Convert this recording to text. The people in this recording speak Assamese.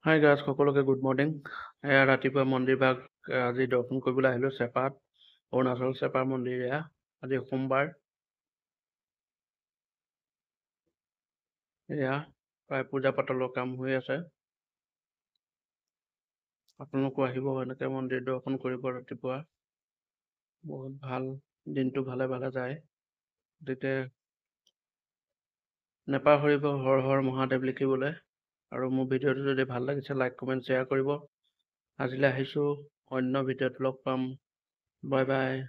হাই গাইজ, সকলোকে গুড মৰ্ণিং। এয়া ৰাতিপুৱা মন্দিৰ ভাগ আজি দৰ্শন কৰিবলৈ আহিলোঁ চেপাত, অৰুণাচল চেপাৰ মন্দিৰ। এয়া আজি সোমবাৰ। এয়া প্ৰায় পূজা পাতলৰ কাম হৈ আছে। আপোনালোকো আহিব এনেকৈ মন্দিৰ দৰ্শন কৰিব ৰাতিপুৱা। বহুত ভাল, দিনটো ভালে ভালে যায়। গতিকে নেপাহৰিব হৰ হৰ মহাদেৱ লিখিবলৈ। আৰু মোৰ ভিডিঅ'টো যদি ভাল লাগিছে লাইক কমেণ্ট শ্বেয়াৰ কৰিব। আজিলৈ আহিছোঁ, অন্য ভিডিঅ'ত লগ পাম। Bye bye.